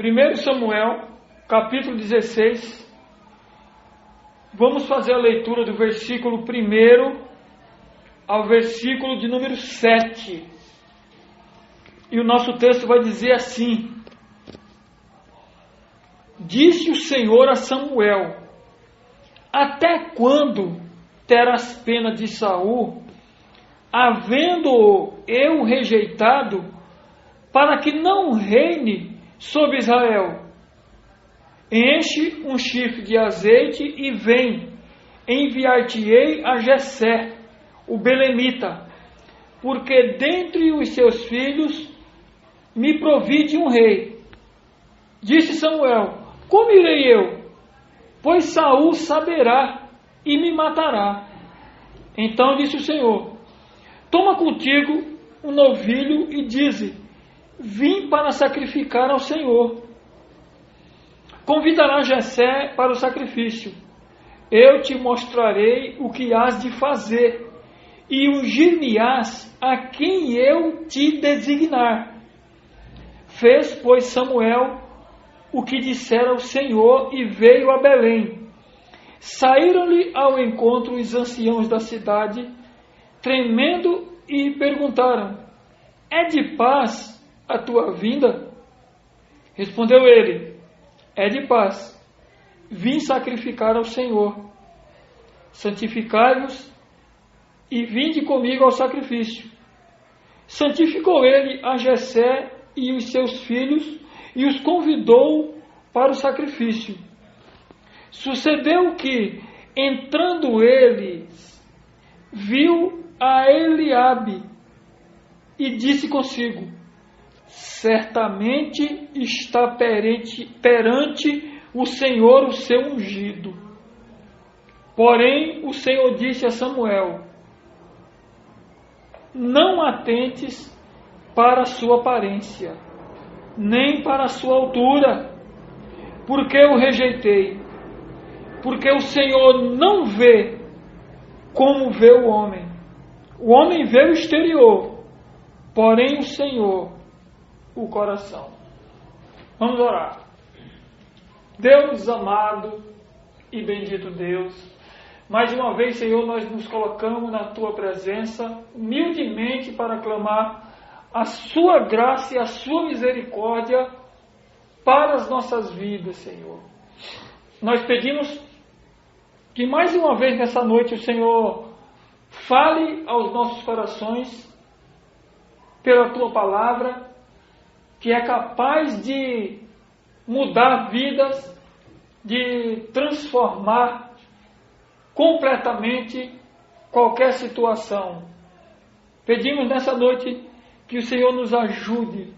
1 Samuel, capítulo 16, vamos fazer a leitura do versículo 1 ao versículo de número 7. E o nosso texto vai dizer assim: Disse o Senhor a Samuel: Até quando terás pena de Saul, havendo-o eu rejeitado, para que não reine sobre Israel? Enche um chifre de azeite e vem, enviar-te-ei a Jessé, o belemita, porque dentre os seus filhos me provide um rei. Disse Samuel: Como irei eu? Pois Saul saberá e me matará. Então disse o Senhor: Toma contigo um novilho e dize: Vim para sacrificar ao Senhor. Convidará Jessé para o sacrifício. Eu te mostrarei o que hás de fazer, e ungir-me-ás a quem eu te designar. Fez, pois, Samuel o que dissera o Senhor e veio a Belém. Saíram-lhe ao encontro os anciãos da cidade, tremendo, e perguntaram: É de paz a tua vinda? Respondeu ele: É de paz. Vim sacrificar ao Senhor. Santificai-vos e vinde comigo ao sacrifício. Santificou ele a Jessé e os seus filhos e os convidou para o sacrifício. Sucedeu que, entrando eles, viu a Eliabe e disse consigo: Certamente está perante o Senhor o seu ungido. Porém o Senhor disse a Samuel: Não atentes para a sua aparência, nem para a sua altura, porque o rejeitei. Porque o Senhor não vê como vê o homem. O homem vê o exterior, porém o Senhor o coração. Vamos orar. Deus amado e bendito Deus, mais uma vez, Senhor, nós nos colocamos na Tua presença, humildemente, para clamar a Sua graça e a Sua misericórdia para as nossas vidas, Senhor. Nós pedimos que mais uma vez nessa noite o Senhor fale aos nossos corações pela Tua palavra, que é capaz de mudar vidas, de transformar completamente qualquer situação. Pedimos nessa noite que o Senhor nos ajude,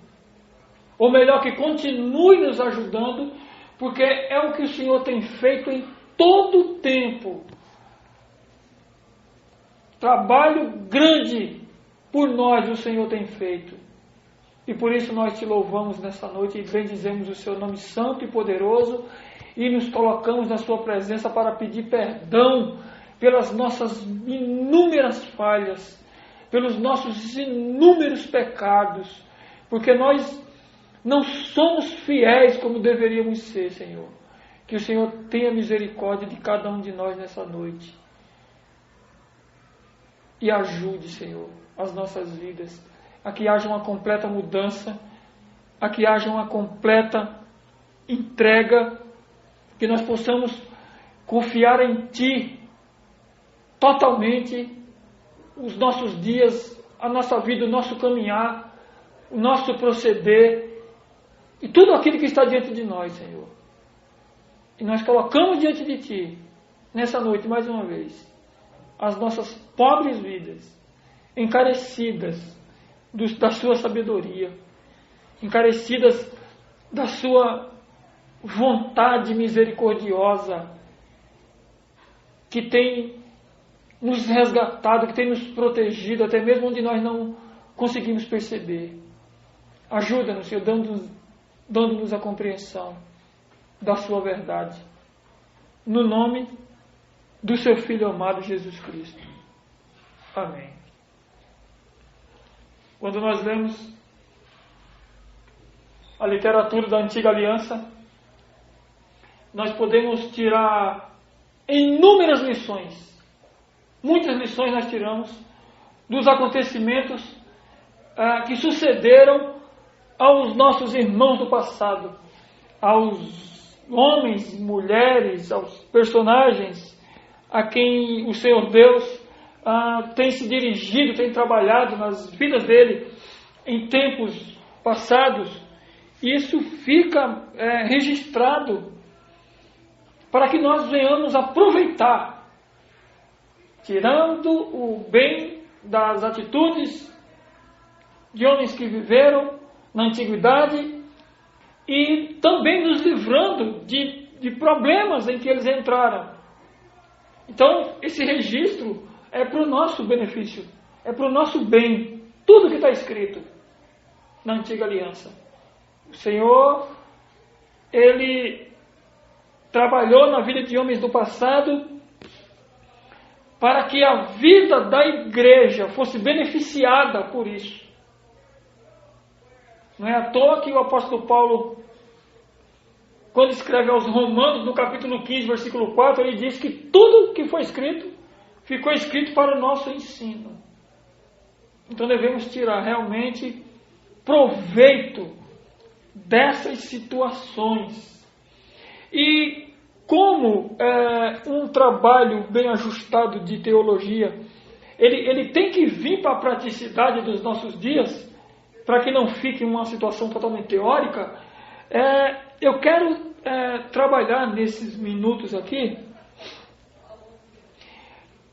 ou melhor, que continue nos ajudando, porque é o que o Senhor tem feito em todo o tempo. Trabalho grande por nós o Senhor tem feito. E por isso nós te louvamos nessa noite e bendizemos o seu nome santo e poderoso e nos colocamos na sua presença para pedir perdão pelas nossas inúmeras falhas, pelos nossos inúmeros pecados, porque nós não somos fiéis como deveríamos ser, Senhor. Que o Senhor tenha misericórdia de cada um de nós nessa noite e ajude, Senhor, as nossas vidas, a que haja uma completa mudança, a que haja uma completa entrega, que nós possamos confiar em Ti totalmente os nossos dias, a nossa vida, o nosso caminhar, o nosso proceder e tudo aquilo que está diante de nós, Senhor. E nós colocamos diante de Ti, nessa noite, mais uma vez, as nossas pobres vidas, encarecidas da Sua sabedoria, encarecidas da Sua vontade misericordiosa, que tem nos resgatado, que tem nos protegido, até mesmo onde nós não conseguimos perceber. Ajuda-nos, Senhor, dando-nos a compreensão da Sua verdade. No nome do Seu Filho amado Jesus Cristo. Amém. Quando nós lemos a literatura da Antiga Aliança, nós podemos tirar inúmeras lições. Muitas lições nós tiramos dos acontecimentos que sucederam aos nossos irmãos do passado, aos homens, mulheres, aos personagens a quem o Senhor Deus tem se dirigido, tem trabalhado nas vidas dele em tempos passados. Isso fica registrado para que nós venhamos aproveitar, tirando o bem das atitudes de homens que viveram na antiguidade e também nos livrando de problemas em que eles entraram. Então, esse registro é para o nosso benefício, é para o nosso bem, tudo que está escrito na Antiga Aliança. O Senhor, Ele trabalhou na vida de homens do passado para que a vida da igreja fosse beneficiada por isso. Não é à toa que o apóstolo Paulo, quando escreve aos Romanos, no capítulo 15, versículo 4, ele diz que tudo que foi escrito, ficou escrito para o nosso ensino. Então devemos tirar realmente proveito dessas situações. E como um trabalho bem ajustado de teologia, ele tem que vir para a praticidade dos nossos dias, para que não fique uma situação totalmente teórica, eu quero trabalhar nesses minutos aqui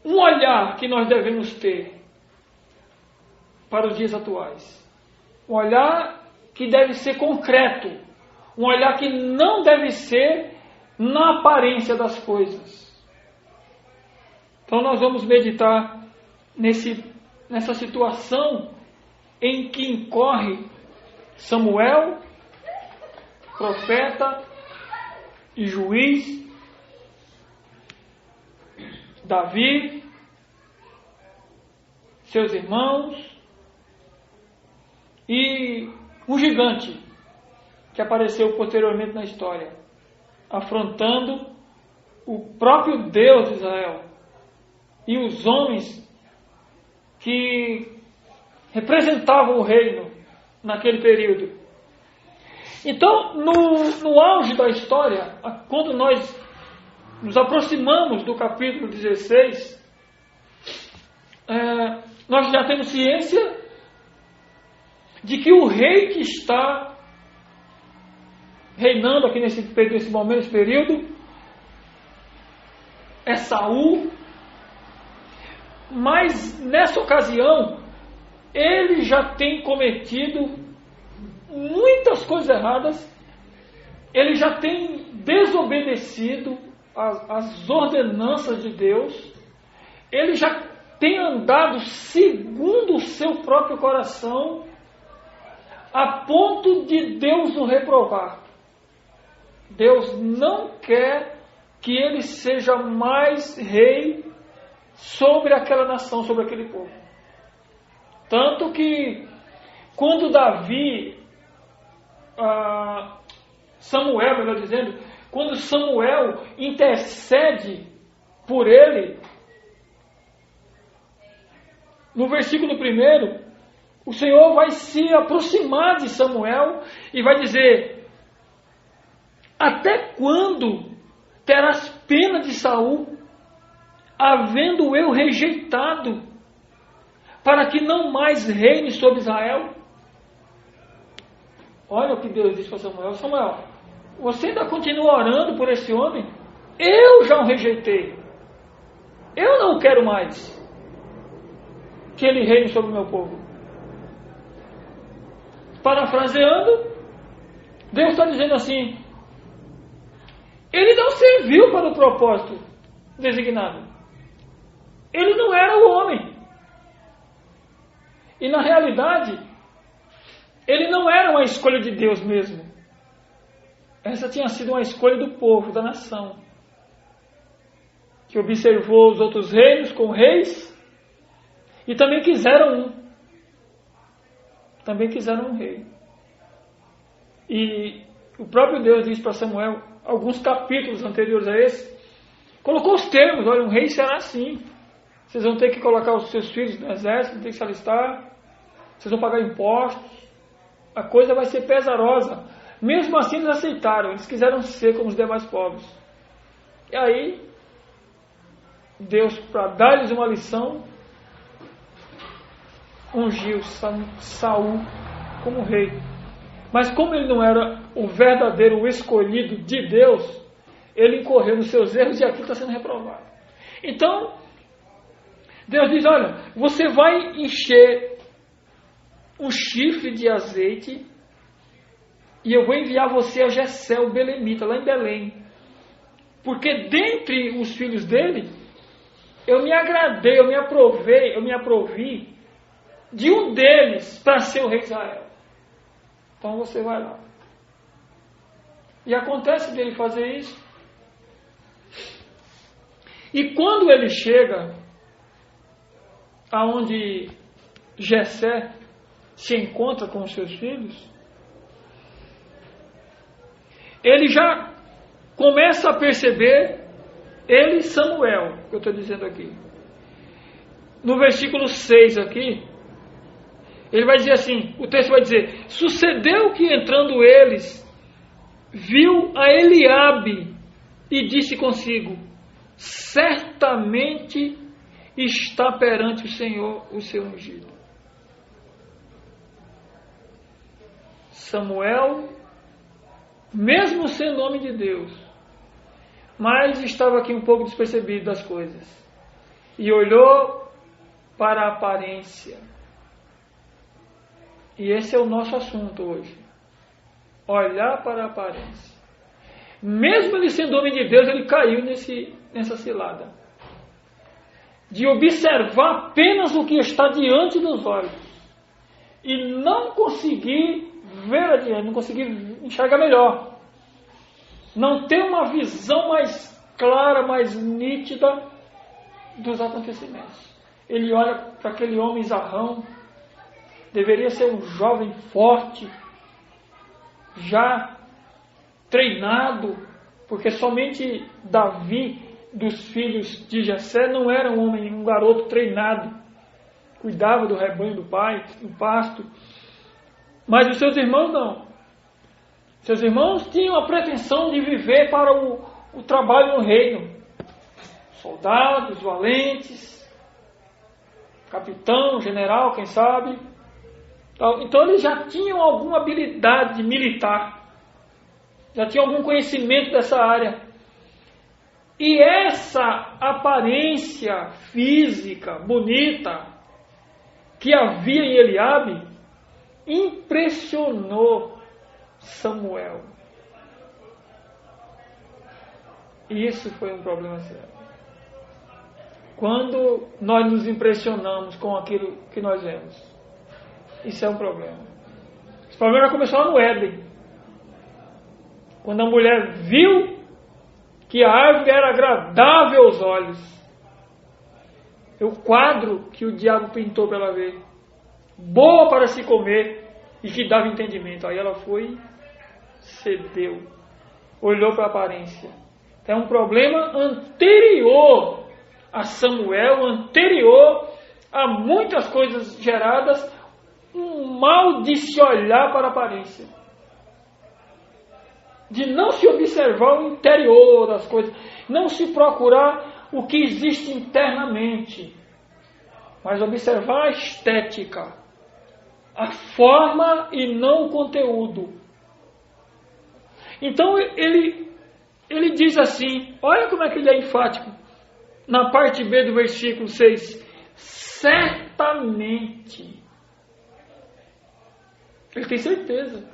um olhar que nós devemos ter para os dias atuais. Um olhar que deve ser concreto, um olhar que não deve ser na aparência das coisas. Então nós vamos meditar nessa situação em que incorre Samuel, profeta e juiz, Davi, seus irmãos e um gigante que apareceu posteriormente na história, afrontando o próprio Deus de Israel e os homens que representavam o reino naquele período. Então, no auge da história, quando nós nos aproximamos do capítulo 16, nós já temos ciência de que o rei que está reinando aqui nesse momento, nesse período, é Saul. Mas nessa ocasião ele já tem cometido muitas coisas erradas, ele já tem desobedecido as ordenanças de Deus, ele já tem andado segundo o seu próprio coração, a ponto de Deus o reprovar. Deus não quer que ele seja mais rei sobre aquela nação, sobre aquele povo. Tanto que quando Samuel, melhor dizendo, quando Samuel intercede por ele, no versículo 1, o Senhor vai se aproximar de Samuel e vai dizer: até quando terás pena de Saul, havendo eu rejeitado, para que não mais reine sobre Israel? Olha o que Deus disse para Samuel: Samuel, você ainda continua orando por esse homem? Eu já o rejeitei. Eu não quero mais que ele reine sobre o meu povo. Parafraseando, Deus está dizendo assim: ele não serviu para o propósito designado. Ele não era o homem. E na realidade, ele não era uma escolha de Deus mesmo. Essa tinha sido uma escolha do povo, da nação, que observou os outros reinos com reis e também quiseram um rei. E o próprio Deus disse para Samuel, alguns capítulos anteriores a esse, colocou os termos: olha, um rei será assim. Vocês vão ter que colocar os seus filhos no exército, vão ter que se alistar, vocês vão pagar impostos, a coisa vai ser pesarosa. Mesmo assim eles aceitaram, eles quiseram ser como os demais povos. E aí, Deus, para dar-lhes uma lição, ungiu Saul como rei. Mas como ele não era o verdadeiro escolhido de Deus, ele incorreu nos seus erros e aquilo está sendo reprovado. Então, Deus diz: olha, você vai encher um chifre de azeite e eu vou enviar você a Jessé, o belemita, lá em Belém. Porque dentre os filhos dele, eu me agradei, eu me aprovi de um deles para ser o rei de Israel. Então você vai lá. E acontece dele fazer isso. E quando ele chega aonde Jessé se encontra com os seus filhos, ele já começa a perceber, ele e Samuel, que eu estou dizendo aqui. No versículo 6 aqui, ele vai dizer assim, o texto vai dizer: sucedeu que entrando eles, viu a Eliabe e disse consigo: certamente está perante o Senhor o seu ungido. Samuel, mesmo sendo homem de Deus, mas estava aqui um pouco despercebido das coisas, e olhou para a aparência. E esse é o nosso assunto hoje: olhar para a aparência. Mesmo ele sendo homem de Deus, ele caiu nessa cilada de observar apenas o que está diante dos olhos e não conseguir ver adiante, não conseguir enxergar melhor, não ter uma visão mais clara, mais nítida dos acontecimentos. Ele olha para aquele homem zarrão, deveria ser um jovem forte, já treinado, porque somente Davi, dos filhos de Jessé, não era um homem, um garoto treinado, cuidava do rebanho do pai, do pasto. Mas os seus irmãos não. Seus irmãos tinham a pretensão de viver para o trabalho no reino. Soldados, valentes, capitão, general, quem sabe. Então eles já tinham alguma habilidade militar, já tinham algum conhecimento dessa área. E essa aparência física bonita que havia em Eliabe impressionou Samuel. E isso foi um problema sério. Quando nós nos impressionamos com aquilo que nós vemos, isso é um problema. Esse problema começou lá no Éden, quando a mulher viu que a árvore era agradável aos olhos. É o quadro que o diabo pintou para ela ver, boa para se comer e que dava entendimento. Aí ela foi, cedeu, olhou para a aparência. Então é um problema anterior a Samuel, anterior a muitas coisas geradas, um mal de se olhar para a aparência, de não se observar o interior das coisas, não se procurar o que existe internamente, mas observar a estética, a forma e não o conteúdo. Então ele diz assim, olha como é que ele é enfático, na parte B do versículo 6, certamente. Ele tem certeza.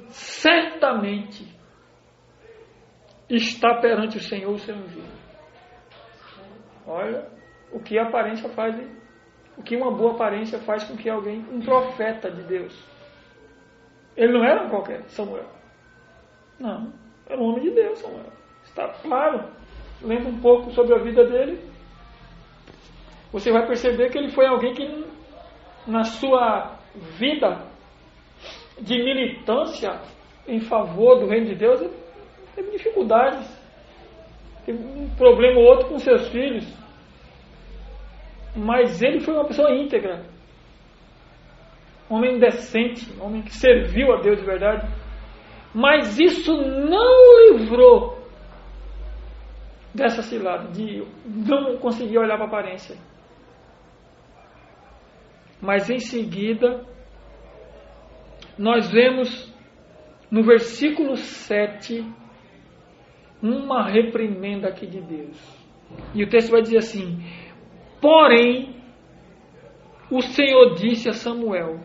Certamente está perante o Senhor o seu ungido. Olha o que a aparência faz, o que uma boa aparência faz com que alguém, um profeta de Deus. Ele não era qualquer Samuel. Não, era um homem de Deus, Samuel. Está claro. Lembra um pouco sobre a vida dele. Você vai perceber que ele foi alguém que na sua vida de militância em favor do reino de Deus, ele teve dificuldades, teve um problema ou outro com seus filhos, mas ele foi uma pessoa íntegra, um homem decente, um homem que serviu a Deus de verdade, mas isso não o livrou dessa cilada, de não conseguir olhar para a aparência. Mas em seguida, nós vemos no versículo 7 uma reprimenda aqui de Deus. E o texto vai dizer assim: porém, o Senhor disse a Samuel: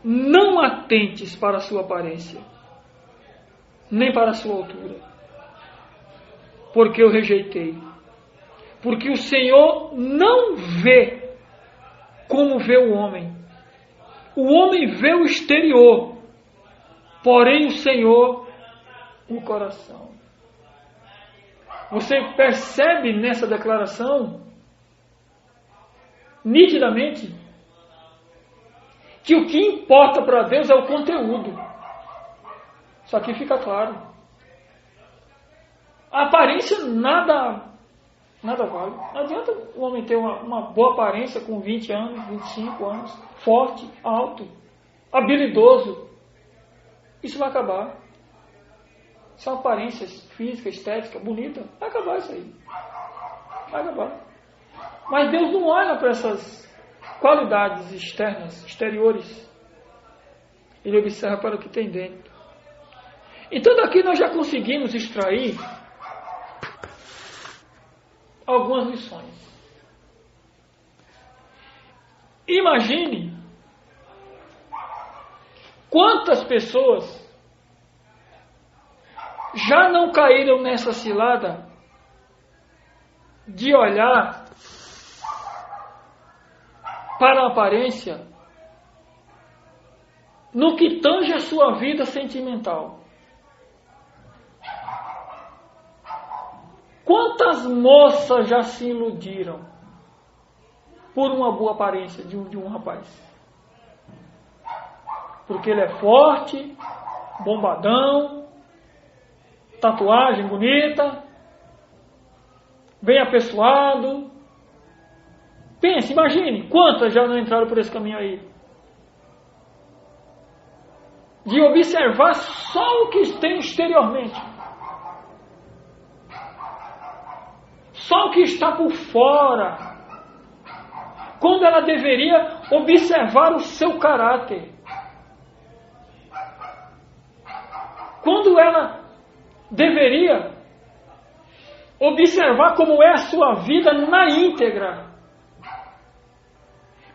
não atentes para a sua aparência, nem para a sua altura, porque eu rejeitei. Porque o Senhor não vê como vê o homem. O homem vê o exterior, porém o Senhor o coração. Você percebe nessa declaração nitidamente que o que importa para Deus é o conteúdo. Isso aqui fica claro. A aparência nada vale. Não adianta o homem ter uma boa aparência com 20 anos, 25 anos, forte, alto, habilidoso. Isso vai acabar. São aparências física, estética, bonita. Vai acabar isso aí. Vai acabar. Mas Deus não olha para essas qualidades externas, exteriores. Ele observa para o que tem dentro. Então daqui nós já conseguimos extrair algumas lições. Imagine quantas pessoas já não caíram nessa cilada de olhar para a aparência no que tange a sua vida sentimental. Quantas moças já se iludiram por uma boa aparência de um rapaz? Porque ele é forte, bombadão, tatuagem bonita, bem apessoado. Pense, imagine, quantas já não entraram por esse caminho aí? De observar só o que tem exteriormente. Só o que está por fora, quando ela deveria observar o seu caráter, quando ela deveria observar como é a sua vida na íntegra,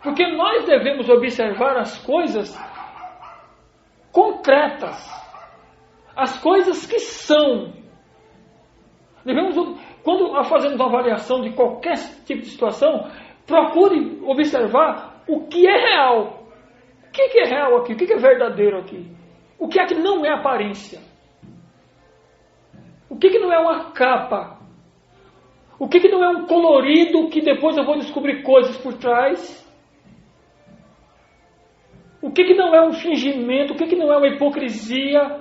porque nós devemos observar as coisas concretas, as coisas que são. Devemos, quando fazemos uma avaliação de qualquer tipo de situação, procure observar o que é real. O que é real aqui? O que é verdadeiro aqui? O que é que não é aparência? O que não é uma capa? O que não é um colorido que depois eu vou descobrir coisas por trás? O que não é um fingimento? O que não é uma hipocrisia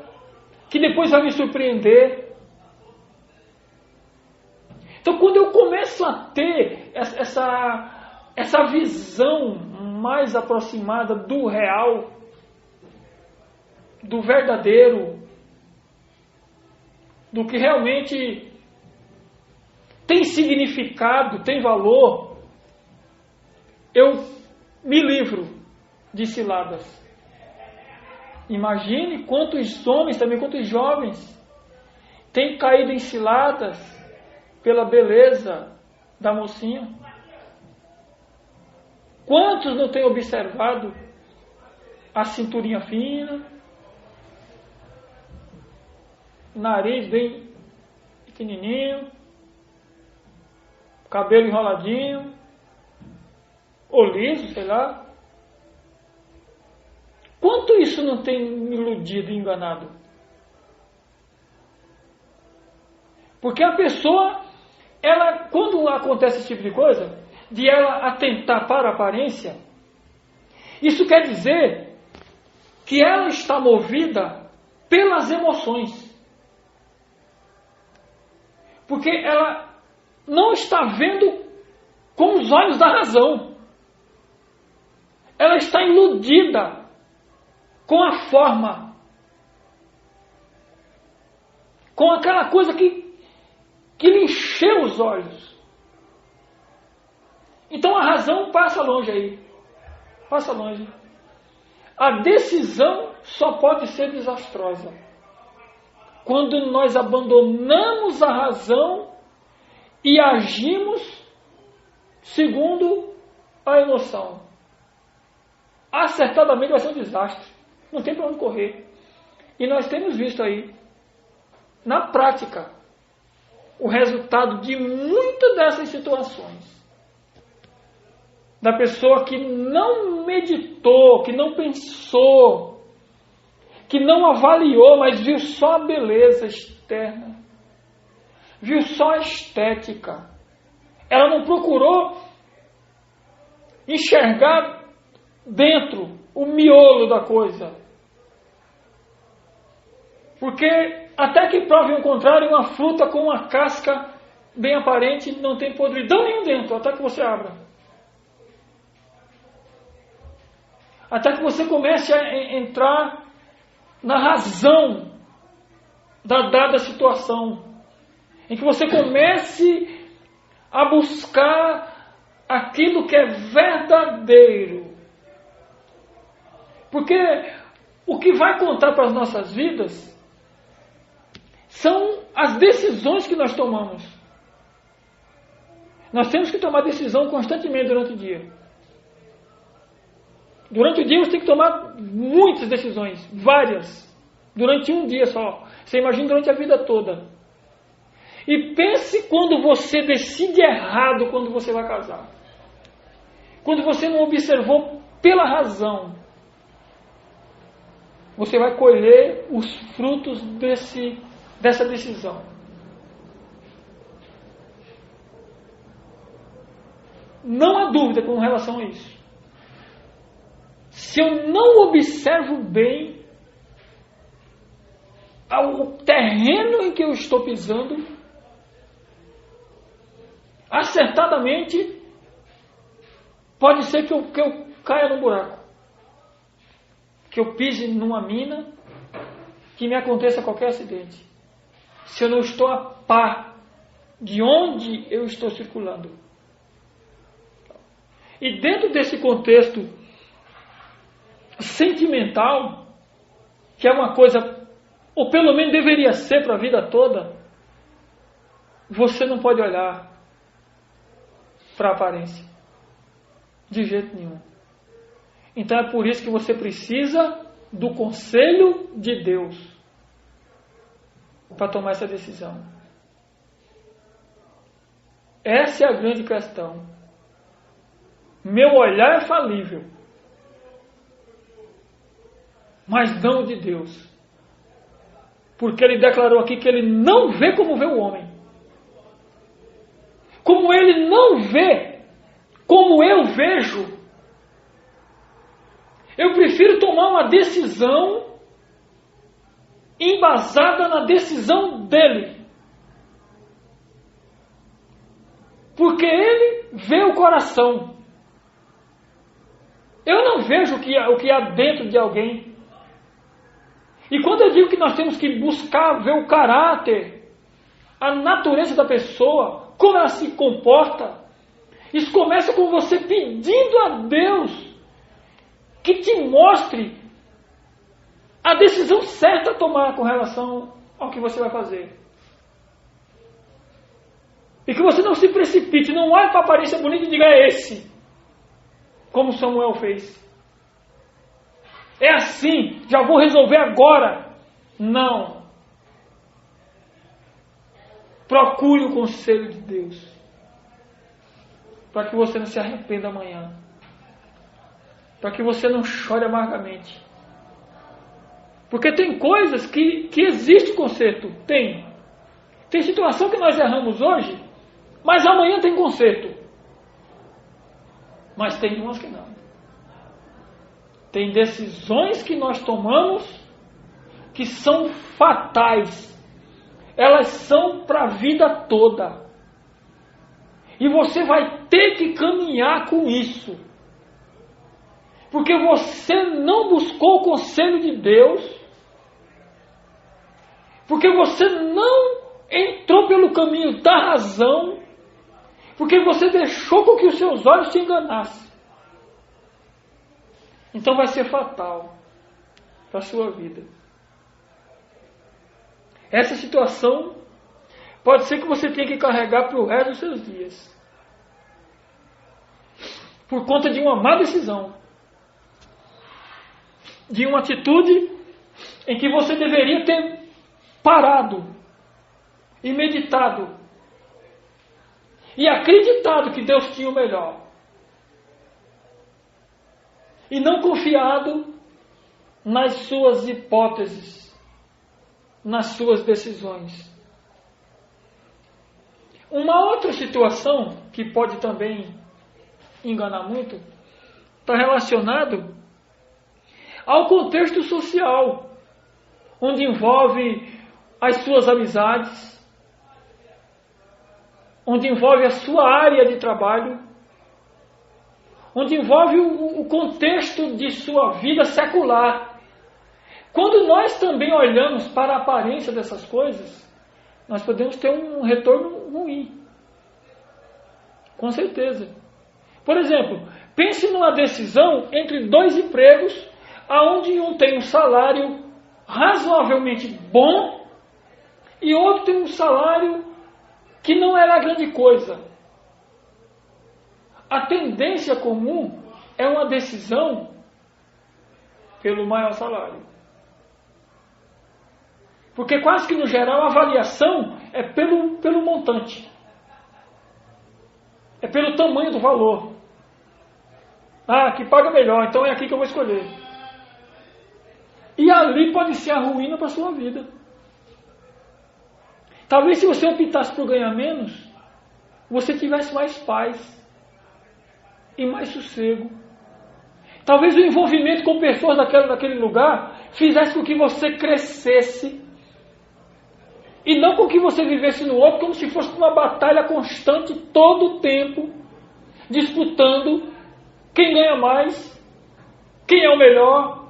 que depois vai me surpreender? Então, quando eu começo a ter essa visão mais aproximada do real, do verdadeiro, do que realmente tem significado, tem valor, eu me livro de ciladas. Imagine quantos homens, também quantos jovens, têm caído em ciladas pela beleza da mocinha. Quantos não têm observado a cinturinha fina, nariz bem pequenininho, cabelo enroladinho, ou liso, sei lá. Quanto isso não tem me iludido e enganado? Porque a pessoa, ela, quando acontece esse tipo de coisa, de ela atentar para a aparência, isso quer dizer que ela está movida pelas emoções. Porque ela não está vendo com os olhos da razão. Ela está iludida com a forma, com aquela coisa que lhe encheu os olhos. Então a razão passa longe aí. Passa longe. A decisão só pode ser desastrosa quando nós abandonamos a razão e agimos segundo a emoção. Acertadamente vai ser um desastre. Não tem para onde correr. E nós temos visto aí, na prática, o resultado de muitas dessas situações. Da pessoa que não meditou, que não pensou, que não avaliou, mas viu só a beleza externa, viu só a estética. Ela não procurou enxergar dentro o miolo da coisa. Porque até que prove o contrário, uma fruta com uma casca bem aparente não tem podridão nenhum dentro, até que você abra. Até que você comece a entrar na razão da dada situação. Em que você comece a buscar aquilo que é verdadeiro. Porque o que vai contar para as nossas vidas são as decisões que nós tomamos. Nós temos que tomar decisão constantemente durante o dia. Durante o dia você tem que tomar muitas decisões, várias, durante um dia só. Você imagina durante a vida toda. E pense quando você decide errado quando você vai casar. Quando você não observou pela razão. Você vai colher os frutos dessa decisão. Não há dúvida com relação a isso. Se eu não observo bem o terreno em que eu estou pisando, acertadamente, pode ser que eu caia num buraco, que eu pise numa mina, que me aconteça qualquer acidente, se eu não estou a par de onde eu estou circulando. E dentro desse contexto sentimental, que é uma coisa, ou pelo menos deveria ser para a vida toda, você não pode olhar para a aparência, de jeito nenhum. Então é por isso que você precisa do conselho de Deus para tomar essa decisão. Essa é a grande questão. Meu olhar é falível, mas não de Deus. Porque ele declarou aqui que ele não vê como vê o homem. Como ele não vê como eu vejo, eu prefiro tomar uma decisão embasada na decisão dele. Porque ele vê o coração. Eu não vejo o que há dentro de alguém. E quando eu digo que nós temos que buscar ver o caráter, a natureza da pessoa, como ela se comporta, isso começa com você pedindo a Deus que te mostre a decisão certa a tomar com relação ao que você vai fazer. E que você não se precipite, não olhe para a aparência bonita e diga é esse, como Samuel fez. É assim, já vou resolver agora. Não. Procure o conselho de Deus, para que você não se arrependa amanhã, para que você não chore amargamente. Porque tem coisas que existe conserto. Tem situação que nós erramos hoje, mas amanhã tem conserto. Mas tem umas que não. Tem decisões que nós tomamos que são fatais. Elas são para a vida toda. E você vai ter que caminhar com isso. Porque você não buscou o conselho de Deus. Porque você não entrou pelo caminho da razão. Porque você deixou com que os seus olhos te enganassem. Então vai ser fatal para a sua vida. Essa situação pode ser que você tenha que carregar para o resto dos seus dias. Por conta de uma má decisão. De uma atitude em que você deveria ter parado e meditado. E acreditado que Deus tinha o melhor. E não confiado nas suas hipóteses, nas suas decisões. Uma outra situação que pode também enganar muito, está relacionado ao contexto social, onde envolve as suas amizades, onde envolve a sua área de trabalho, onde envolve o contexto de sua vida secular. Quando nós também olhamos para a aparência dessas coisas, nós podemos ter um retorno ruim. Com certeza. Por exemplo, pense numa decisão entre dois empregos, onde um tem um salário razoavelmente bom e outro tem um salário que não era grande coisa. A tendência comum é uma decisão pelo maior salário. Porque quase que no geral a avaliação é pelo montante. É pelo tamanho do valor. Que paga melhor, então é aqui que eu vou escolher. E ali pode ser a ruína para a sua vida. Talvez se você optasse por ganhar menos, você tivesse mais paz e mais sossego. Talvez o envolvimento com pessoas daquele lugar fizesse com que você crescesse e não com que você vivesse no outro como se fosse uma batalha constante todo o tempo, disputando quem ganha mais, quem é o melhor,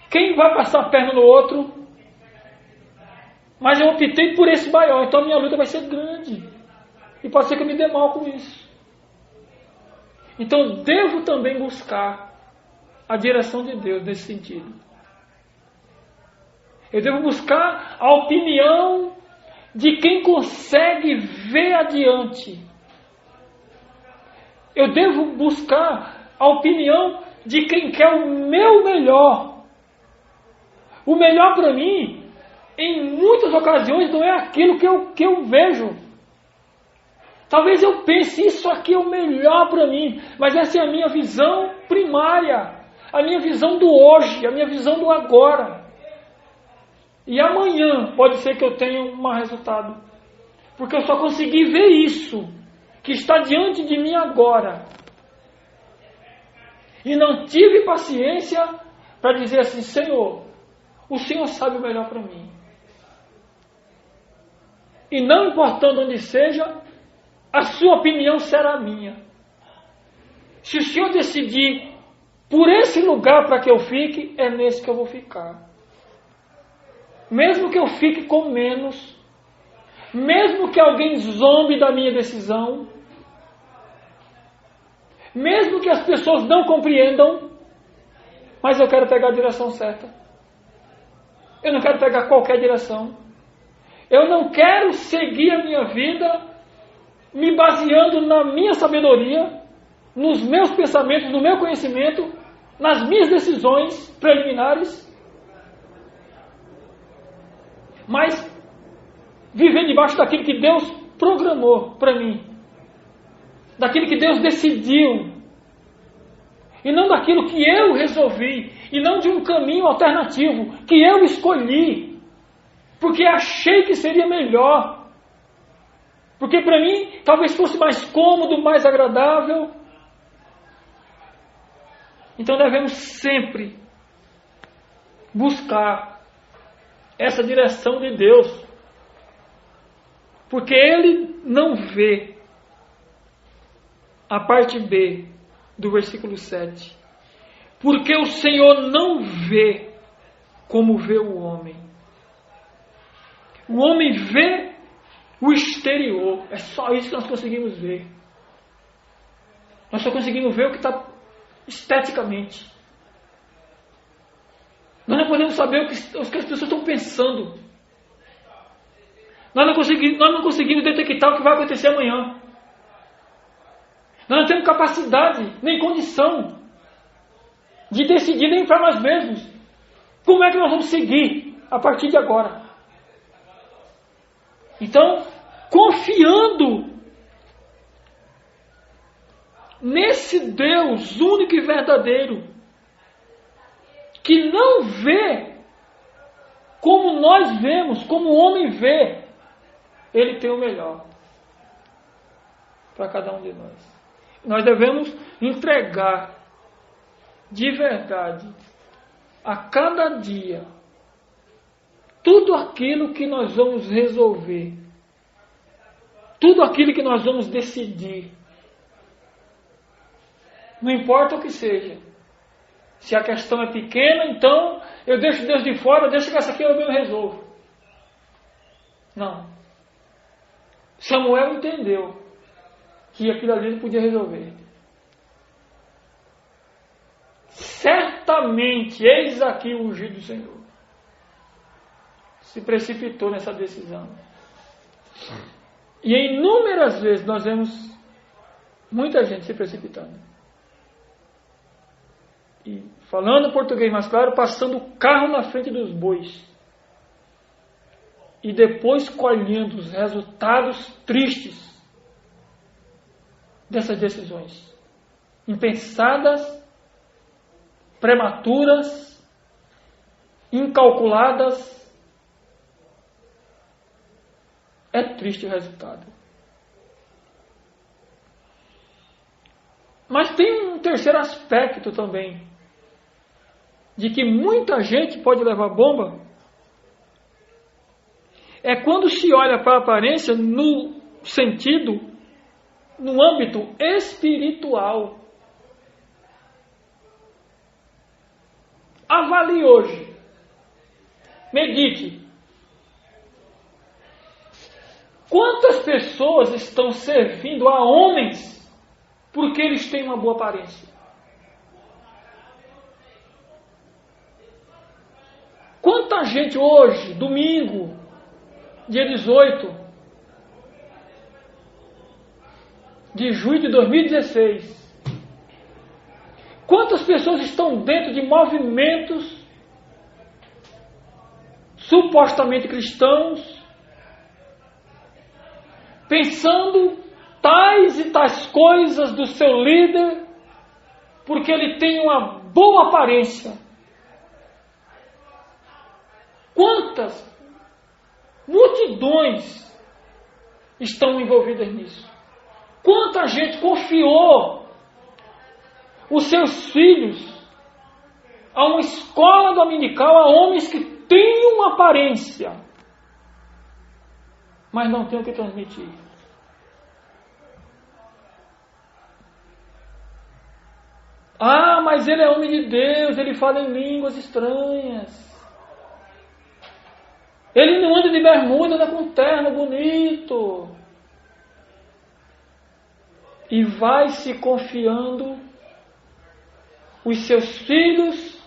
quem vai passar a perna no outro. Mas eu optei por esse maior, então a minha luta vai ser grande. E pode ser que eu me dê mal com isso. Então devo também buscar a direção de Deus nesse sentido. Eu devo buscar a opinião de quem consegue ver adiante. Eu devo buscar a opinião de quem quer o meu melhor. O melhor para mim, em muitas ocasiões, não é aquilo que eu vejo. Talvez eu pense, isso aqui é o melhor para mim, mas essa é a minha visão primária, a minha visão do hoje, a minha visão do agora. E amanhã pode ser que eu tenha um resultado, porque eu só consegui ver isso, que está diante de mim agora. E não tive paciência para dizer assim: Senhor, o Senhor sabe o melhor para mim. E não importando onde seja, a sua opinião será a minha. Se o Senhor decidir por esse lugar para que eu fique, é nesse que eu vou ficar. Mesmo que eu fique com menos, mesmo que alguém zombe da minha decisão, mesmo que as pessoas não compreendam, mas eu quero pegar a direção certa. Eu não quero pegar qualquer direção. Eu não quero seguir a minha vida me baseando na minha sabedoria, nos meus pensamentos, no meu conhecimento, nas minhas decisões preliminares, mas viver debaixo daquilo que Deus programou para mim, daquilo que Deus decidiu, e não daquilo que eu resolvi, e não de um caminho alternativo que eu escolhi, porque achei que seria melhor. Porque para mim talvez fosse mais cômodo, mais agradável. Então devemos sempre buscar essa direção de Deus, porque Ele não vê a parte B do versículo 7. Porque o Senhor não vê como vê o homem. O homem vê o exterior. É só isso que nós conseguimos ver. Nós só conseguimos ver o que está esteticamente. Nós não podemos saber o que as pessoas estão pensando. Nós não conseguimos detectar o que vai acontecer amanhã. Nós não temos capacidade, nem condição de decidir nem para nós mesmos como é que nós vamos seguir a partir de agora. Então, confiando nesse Deus único e verdadeiro, que não vê como nós vemos, como o homem vê, Ele tem o melhor para cada um de nós. Nós devemos entregar de verdade a cada dia tudo aquilo que nós vamos resolver, tudo aquilo que nós vamos decidir. Não importa o que seja. Se a questão é pequena, então eu deixo Deus de fora, deixo que essa aqui eu mesmo resolvo. Não. Samuel entendeu que aquilo ali ele podia resolver. Certamente, eis aqui o ungido do Senhor. Se precipitou nessa decisão. E inúmeras vezes nós vemos muita gente se precipitando. E falando português mais claro, passando o carro na frente dos bois. E depois colhendo os resultados tristes dessas decisões. Impensadas, prematuras, incalculadas. É triste o resultado. Mas tem um terceiro aspecto também, de que muita gente pode levar bomba, é quando se olha para a aparência no sentido, no âmbito espiritual. Avalie hoje. Medite. Quantas pessoas estão servindo a homens porque eles têm uma boa aparência? Quanta gente hoje, domingo, dia 18 de julho de 2016, quantas pessoas estão dentro de movimentos supostamente cristãos, pensando tais e tais coisas do seu líder, porque ele tem uma boa aparência? Quantas multidões estão envolvidas nisso? Quanta gente confiou os seus filhos a uma escola dominical, a homens que têm uma aparência, mas não têm o que transmitir. Ah, mas ele é homem de Deus, ele fala em línguas estranhas. Ele não anda de bermuda, anda com terno bonito. E vai se confiando os seus filhos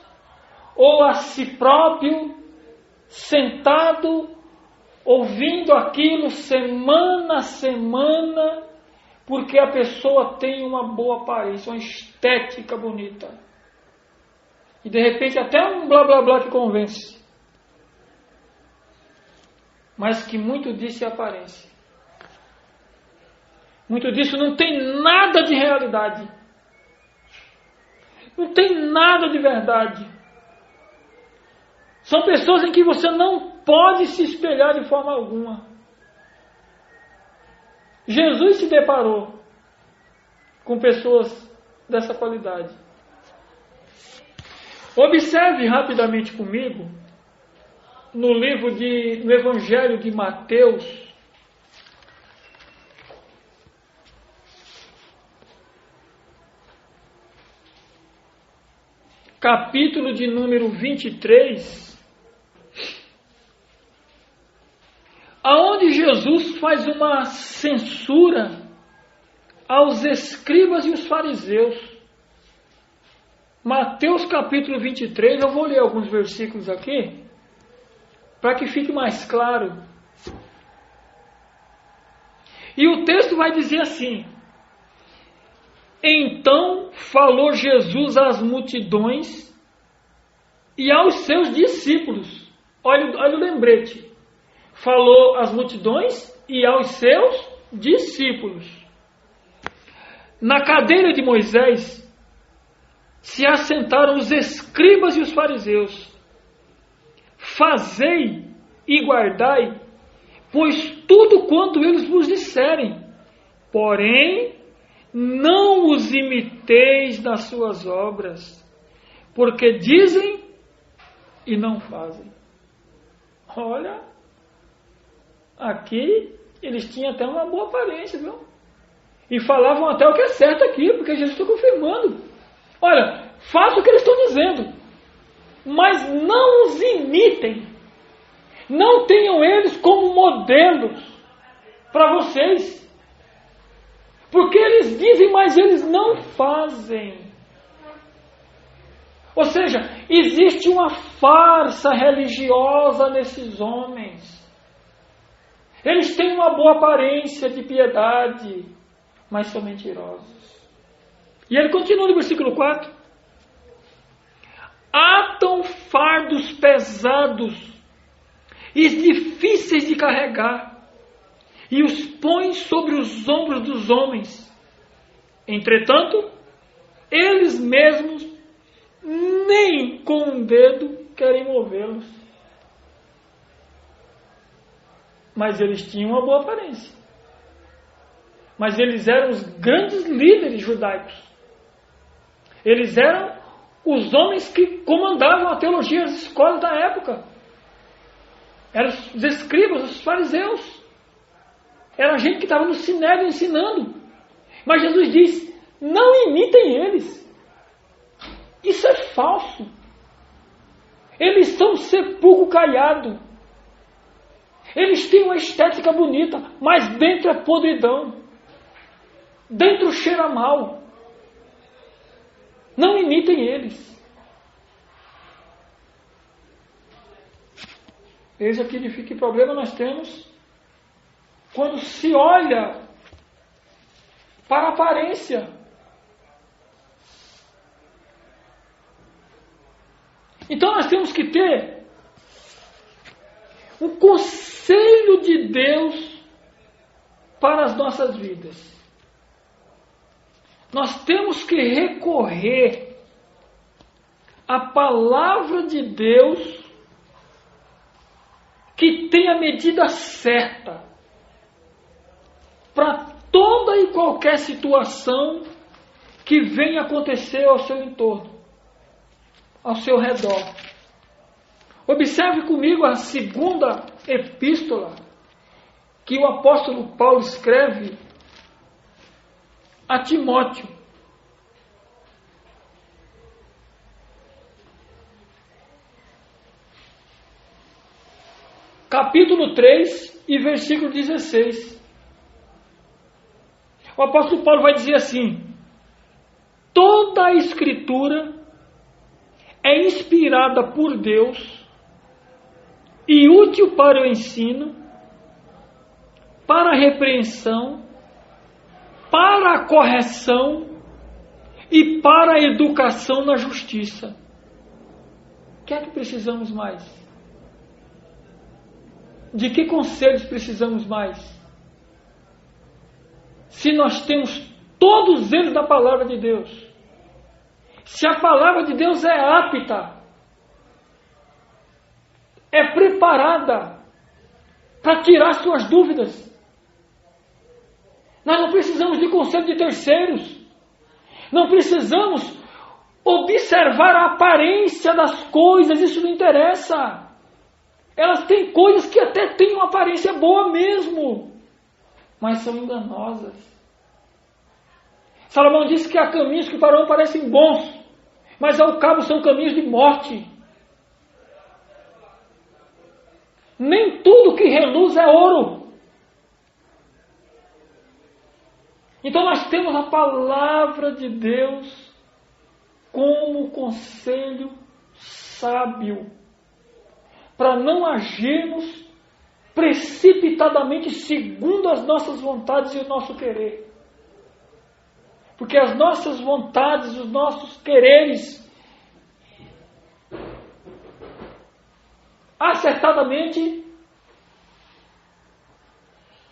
ou a si próprio, sentado, ouvindo aquilo semana a semana, porque a pessoa tem uma boa aparência, uma estética bonita. E de repente até um blá blá blá que convence. Mas que muito disso é aparência. Muito disso não tem nada de realidade. Não tem nada de verdade. São pessoas em que você não pode se espelhar de forma alguma. Jesus se deparou com pessoas dessa qualidade. Observe rapidamente comigo no Evangelho de Mateus, capítulo de número 23, aonde Jesus faz uma censura aos escribas e os fariseus. Mateus capítulo 23, eu vou ler alguns versículos aqui, para que fique mais claro. E o texto vai dizer assim: então falou Jesus às multidões e aos seus discípulos. Olha o lembrete. Falou às multidões e aos seus discípulos. Na cadeira de Moisés se assentaram os escribas e os fariseus. Fazei e guardai, pois tudo quanto eles vos disserem, porém não os imiteis nas suas obras, porque dizem e não fazem. Olha, aqui eles tinham até uma boa aparência, viu? E falavam até o que é certo aqui, porque Jesus está confirmando. Olha, faça o que eles estão dizendo, mas não os imitem. Não tenham eles como modelos para vocês. Porque eles dizem, mas eles não fazem. Ou seja, existe uma farsa religiosa nesses homens. Eles têm uma boa aparência de piedade, mas são mentirosos. E ele continua no versículo 4. Atam fardos pesados e difíceis de carregar, e os põem sobre os ombros dos homens. Entretanto, eles mesmos nem com um dedo querem movê-los. Mas eles tinham uma boa aparência. Mas eles eram os grandes líderes judaicos. Eles eram os homens que comandavam a teologia das escolas da época. Eram os escribas, os fariseus. Era a gente que estava no sinédrio ensinando. Mas Jesus diz, não imitem eles. Isso é falso. Eles são sepulcro caiado. Eles têm uma estética bonita, mas dentro é podridão. Dentro cheira mal. Não imitem eles. Eis aqui de que problema nós temos quando se olha para a aparência. Então nós temos que ter um conselho de Deus para as nossas vidas. Nós temos que recorrer à palavra de Deus que tem a medida certa para toda e qualquer situação que venha acontecer ao seu entorno, ao seu redor. Observe comigo a segunda epístola que o apóstolo Paulo escreve a Timóteo. Capítulo 3 e versículo 16. O apóstolo Paulo vai dizer assim: toda a escritura é inspirada por Deus e útil para o ensino, para a repreensão, para a correção e para a educação na justiça. O que é que precisamos mais? De que conselhos precisamos mais? Se nós temos todos eles da palavra de Deus. Se a palavra de Deus é apta, é preparada para tirar suas dúvidas. Nós não precisamos de conselho de terceiros. Não precisamos observar a aparência das coisas, isso não interessa. Elas têm coisas que até têm uma aparência boa mesmo, mas são enganosas. Salomão disse que há caminhos que para o homem parecem bons, mas ao cabo são caminhos de morte. Nem tudo que reluz é ouro. Então nós temos a palavra de Deus como conselho sábio, para não agirmos precipitadamente segundo as nossas vontades e o nosso querer. Porque as nossas vontades, os nossos quereres, acertadamente,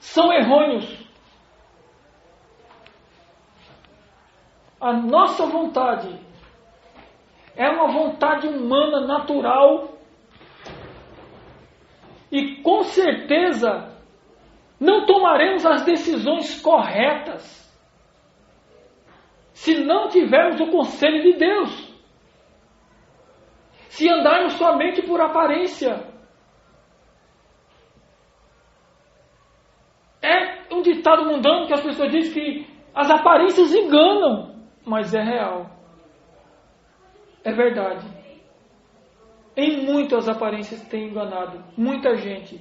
são errôneos. A nossa vontade é uma vontade humana, natural, e com certeza não tomaremos as decisões corretas se não tivermos o conselho de Deus. Se andarmos somente por aparência. É um ditado mundano que as pessoas dizem que as aparências enganam, mas é real. É verdade. Em muitas aparências tem enganado muita gente.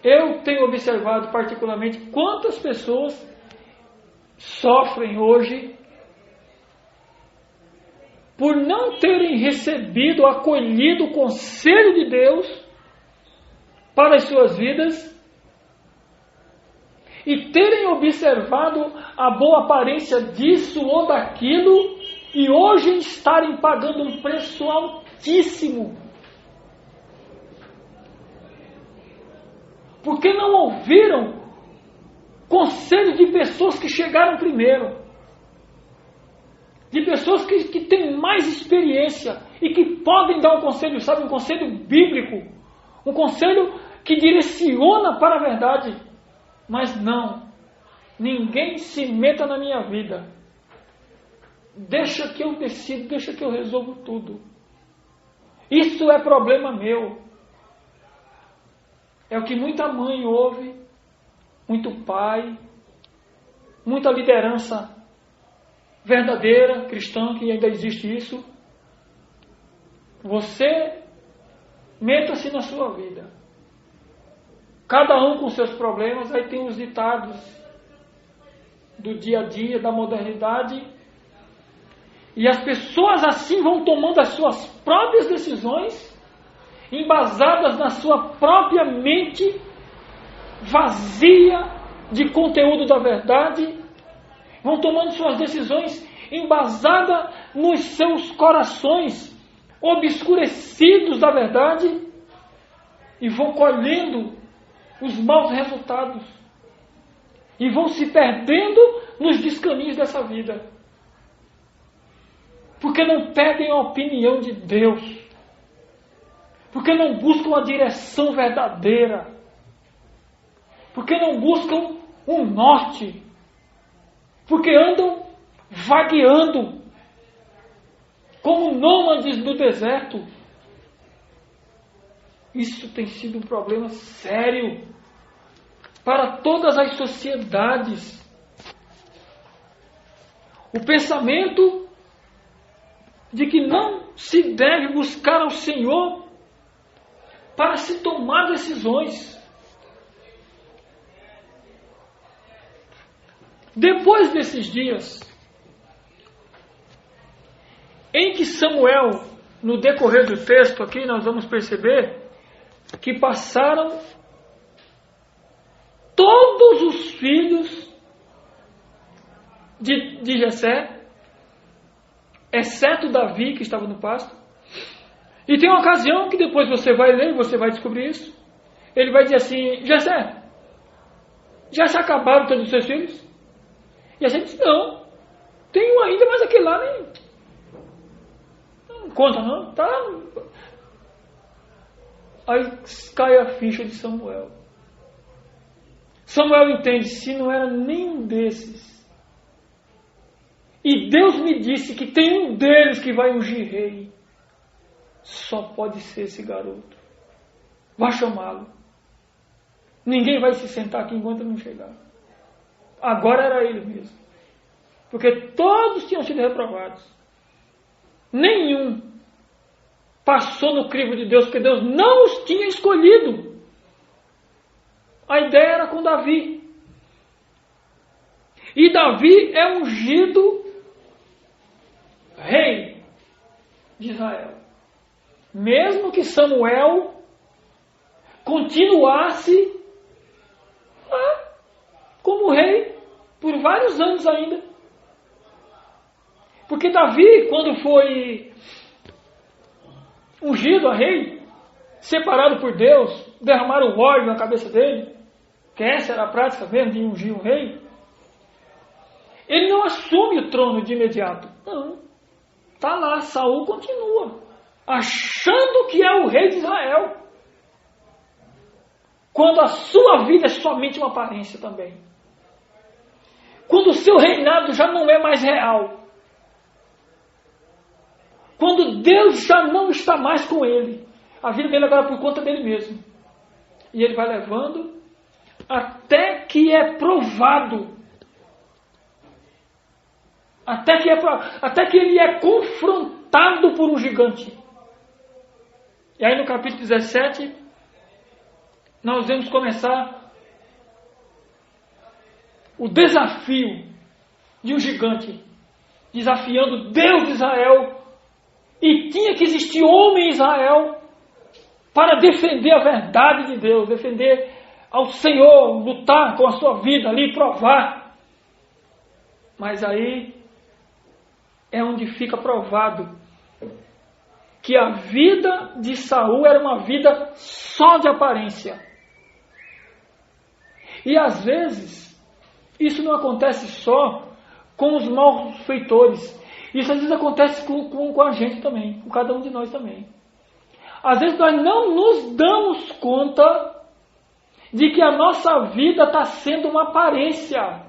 Eu tenho observado particularmente quantas pessoas sofrem hoje por não terem recebido, acolhido o conselho de Deus para as suas vidas e terem observado a boa aparência disso ou daquilo e hoje estarem pagando um preço altíssimo. Porque não ouviram conselho de pessoas que chegaram primeiro. De pessoas que têm mais experiência e que podem dar um conselho, sabe, um conselho bíblico. Um conselho que direciona para a verdade. Mas não, ninguém se meta na minha vida. Deixa que eu decido, deixa que eu resolvo tudo. Isso é problema meu. É o que muita mãe ouve, muito pai, muita liderança verdadeira, cristã, que ainda existe isso. Você meta-se na sua vida. Cada um com seus problemas, aí tem os ditados do dia a dia, da modernidade. E as pessoas assim vão tomando as suas próprias decisões, embasadas na sua própria mente, vazia de conteúdo da verdade, vão tomando suas decisões embasadas nos seus corações obscurecidos da verdade e vão colhendo os maus resultados e vão se perdendo nos descaminhos dessa vida. Porque não pedem a opinião de Deus. Porque não buscam a direção verdadeira. Porque não buscam um norte. Porque andam vagueando como nômades do deserto. Isso tem sido um problema sério para todas as sociedades. O pensamento de que não se deve buscar ao Senhor para se tomar decisões. Depois desses dias, em que Samuel, no decorrer do texto aqui, nós vamos perceber que passaram todos os filhos de Jessé, exceto Davi, que estava no pasto. E tem uma ocasião que depois você vai ler, você vai descobrir isso. Ele vai dizer assim: Jessé, já se acabaram todos os seus filhos? E a gente diz: não, tem um ainda, mas aquele lá nem não conta não, tá? Aí cai a ficha de Samuel. Samuel entende, se não era nenhum desses, e Deus me disse que tem um deles que vai ungir rei, só pode ser esse garoto. Vá chamá-lo. Ninguém vai se sentar aqui enquanto não chegar. Agora era ele mesmo. Porque todos tinham sido reprovados. Nenhum passou no crivo de Deus, porque Deus não os tinha escolhido. A ideia era com Davi. E Davi é ungido rei de Israel. Mesmo que Samuel continuasse como rei por vários anos ainda. Porque Davi, quando foi ungido a rei, separado por Deus, derramaram óleo na cabeça dele, que essa era a prática mesmo de ungir um rei, ele não assume o trono de imediato. Não. Está lá, Saul continua, achando que é o rei de Israel, quando a sua vida é somente uma aparência também. Quando o seu reinado já não é mais real. Quando Deus já não está mais com ele. A vida dele agora é por conta dele mesmo. E ele vai levando até que é provado. Até que ele é confrontado por um gigante. E aí no capítulo 17, nós vamos começar o desafio de um gigante desafiando Deus de Israel. E tinha que existir homem em Israel para defender a verdade de Deus, defender ao Senhor, lutar com a sua vida ali, provar. Mas aí é onde fica provado que a vida de Saul era uma vida só de aparência. E às vezes isso não acontece só com os malfeitores. Isso às vezes acontece com a gente também, com cada um de nós também. Às vezes nós não nos damos conta de que a nossa vida está sendo uma aparência,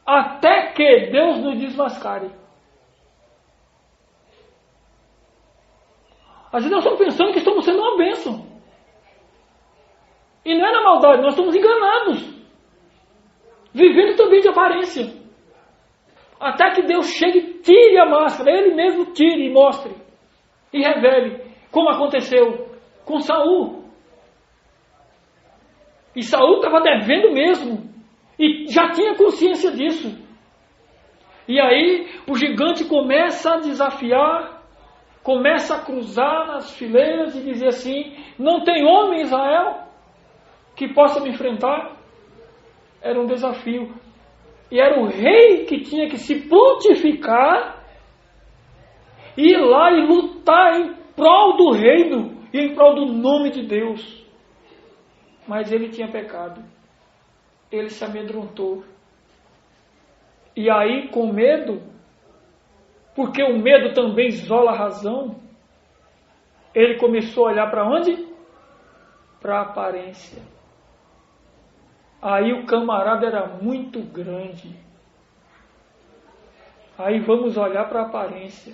até que Deus nos desmascare. Às vezes nós estamos pensando que estamos sendo uma bênção. E não é na maldade, nós estamos enganados, vivendo também de aparência. Até que Deus chegue, tire a máscara, Ele mesmo tire e mostre, e revele, como aconteceu com Saul. E Saul estava devendo mesmo, e já tinha consciência disso. E aí o gigante começa a desafiar, começa a cruzar nas fileiras e dizer assim: não tem homem em Israel que possa me enfrentar? Era um desafio. E era o rei que tinha que se prontificar, ir lá e lutar em prol do reino e em prol do nome de Deus. Mas ele tinha pecado. Ele se amedrontou. E aí, com medo, porque o medo também isola a razão, ele começou a olhar para onde? Para a aparência. Aí o camarada era muito grande. Aí vamos olhar para a aparência.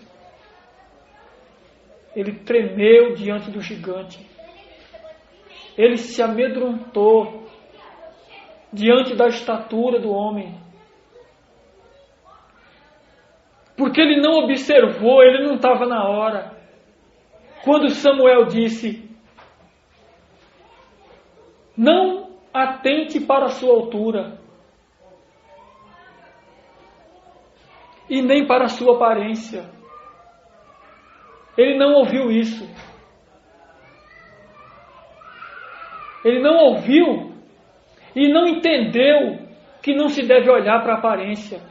Ele tremeu diante do gigante. Ele se amedrontou diante da estatura do homem. Porque ele não observou, ele não estava na hora. Quando Samuel disse: não atente para a sua altura, e nem para a sua aparência. Ele não ouviu isso. Ele não ouviu e não entendeu que não se deve olhar para a aparência.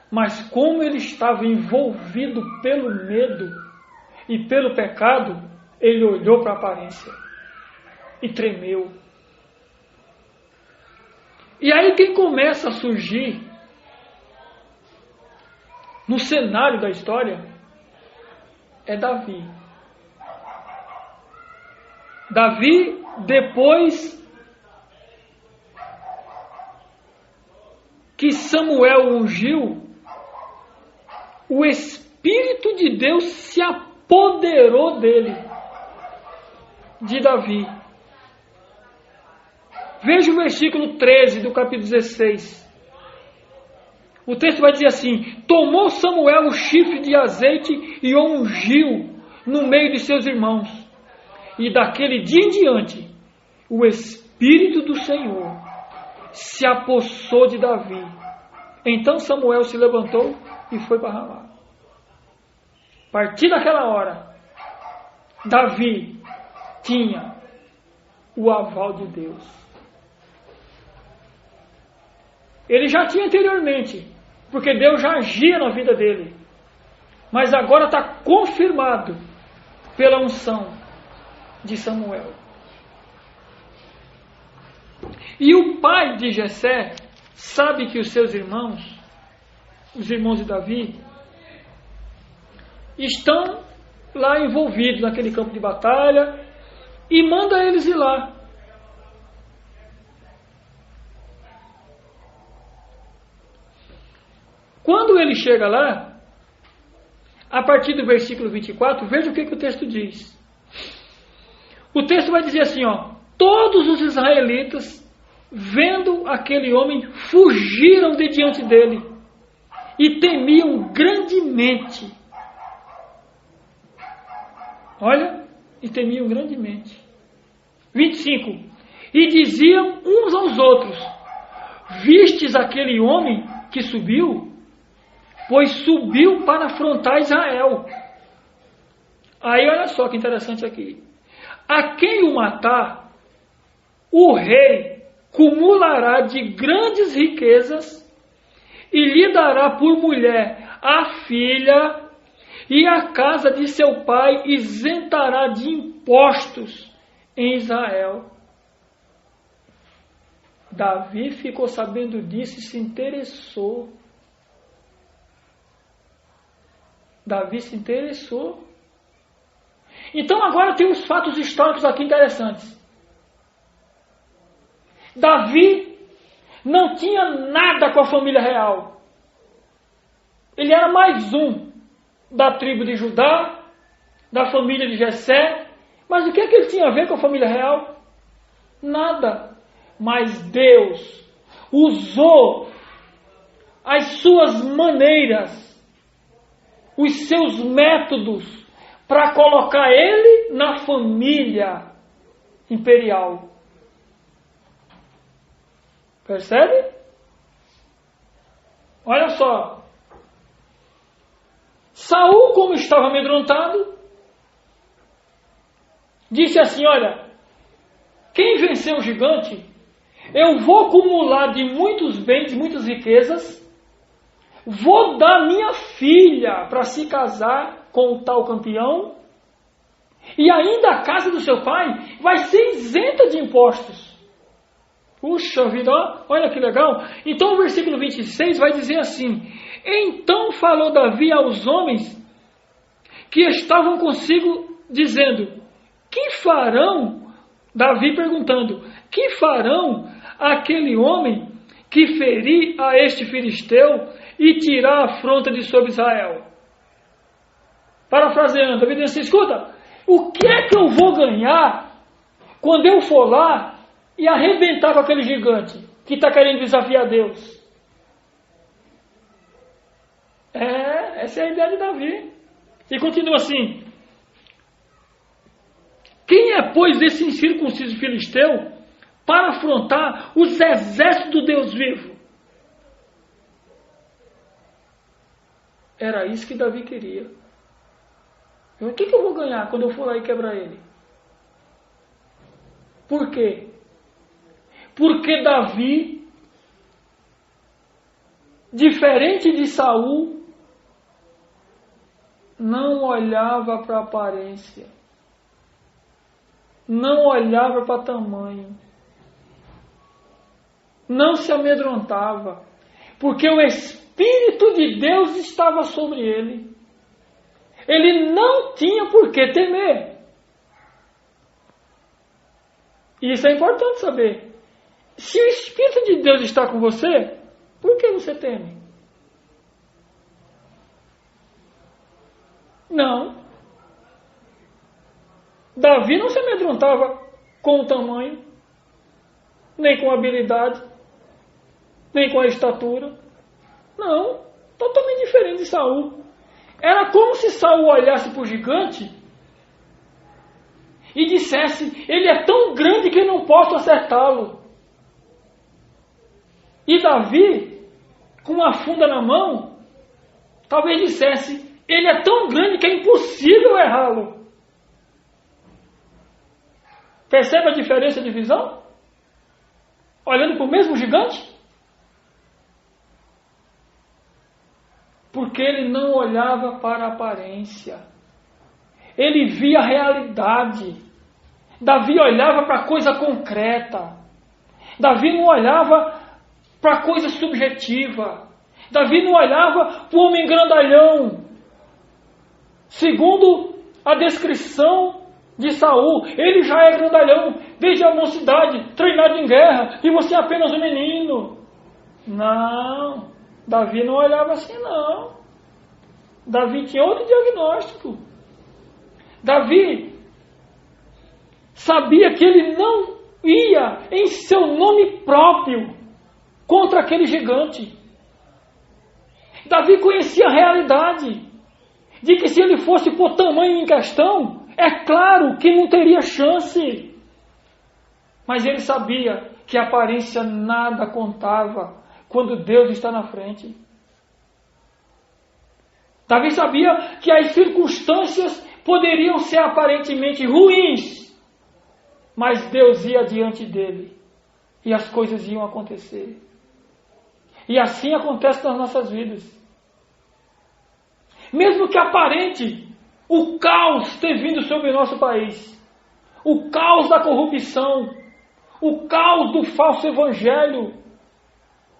Mas como ele estava envolvido pelo medo e pelo pecado, ele olhou para a aparência e tremeu. E aí quem começa a surgir no cenário da história é Davi. Davi, depois que Samuel ungiu, o Espírito de Deus se apoderou dele, de Davi. Veja o versículo 13 do capítulo 16. O texto vai dizer assim: tomou Samuel o chifre de azeite e o ungiu no meio de seus irmãos. E daquele dia em diante, o Espírito do Senhor se apossou de Davi. Então Samuel se levantou e foi para Ramá. A partir daquela hora, Davi tinha o aval de Deus. Ele já tinha anteriormente, porque Deus já agia na vida dele. Mas agora está confirmado pela unção de Samuel. E o pai de Jessé sabe que os seus irmãos, os irmãos de Davi, estão lá envolvidos naquele campo de batalha e manda eles ir lá. Quando ele chega lá, a partir do versículo 24, veja o que o texto diz. O texto vai dizer assim, todos os israelitas, vendo aquele homem, fugiram de diante dele e temiam grandemente. Olha, e temiam grandemente. 25. E diziam uns aos outros: vistes aquele homem que subiu? Pois subiu para afrontar Israel. Aí olha só que interessante aqui. A quem o matar, o rei cumulará de grandes riquezas e lhe dará por mulher a filha, e a casa de seu pai isentará de impostos em Israel. Davi ficou sabendo disso e se interessou. Davi se interessou. Então agora tem uns fatos históricos aqui interessantes. Davi não tinha nada com a família real. Ele era mais um da tribo de Judá, da família de Jessé. Mas o que é que ele tinha a ver com a família real? Nada. Mas Deus usou as suas maneiras, os seus métodos, para colocar ele na família imperial. Percebe? Olha só. Saul, como estava amedrontado, disse assim: olha, quem venceu o gigante, eu vou acumular de muitos bens, muitas riquezas, vou dar minha filha para se casar com o tal campeão, e ainda a casa do seu pai vai ser isenta de impostos. Puxa vida, olha que legal. Então o versículo 26 vai dizer assim: então falou Davi aos homens que estavam consigo, dizendo: que farão? Davi perguntando: que farão aquele homem que ferir a este filisteu e tirar a afronta de sobre Israel? Parafraseando, Davi diz assim: escuta, o que é que eu vou ganhar quando eu for lá e arrebentar com aquele gigante que está querendo desafiar Deus? Essa é a ideia de Davi. E continua assim: quem é, pois, esse incircunciso filisteu para afrontar os exércitos do Deus vivo? Era isso que Davi queria. O que eu vou ganhar quando eu for lá e quebrar ele? Por quê? Porque Davi, diferente de Saul, não olhava para a aparência, não olhava para tamanho, não se amedrontava, porque o Espírito de Deus estava sobre ele. Ele não tinha por que temer. Isso é importante saber. Se o Espírito de Deus está com você, por que você teme? Não. Davi não se amedrontava com o tamanho, nem com a habilidade, nem com a estatura. Não, totalmente diferente de Saul. Era como se Saul olhasse para o gigante e dissesse: ele é tão grande que eu não posso acertá-lo. E Davi, com a funda na mão, talvez dissesse: ele é tão grande que é impossível errá-lo. Percebe a diferença de visão? Olhando para o mesmo gigante? Porque ele não olhava para a aparência. Ele via a realidade. Davi olhava para a coisa concreta. Davi não olhava para a coisa subjetiva. Davi não olhava para o homem grandalhão. Segundo a descrição de Saul, ele já é grandalhão desde a mocidade, treinado em guerra, e você é apenas um menino. Não, Davi não olhava assim, não. Davi tinha outro diagnóstico. Davi sabia que ele não ia em seu nome próprio contra aquele gigante. Davi conhecia a realidade de que se ele fosse por tamanho em questão, é claro que não teria chance. Mas ele sabia que a aparência nada contava quando Deus está na frente. Davi sabia que as circunstâncias poderiam ser aparentemente ruins, mas Deus ia diante dele e as coisas iam acontecer. E assim acontece nas nossas vidas. Mesmo que aparente o caos ter vindo sobre o nosso país, o caos da corrupção, o caos do falso evangelho,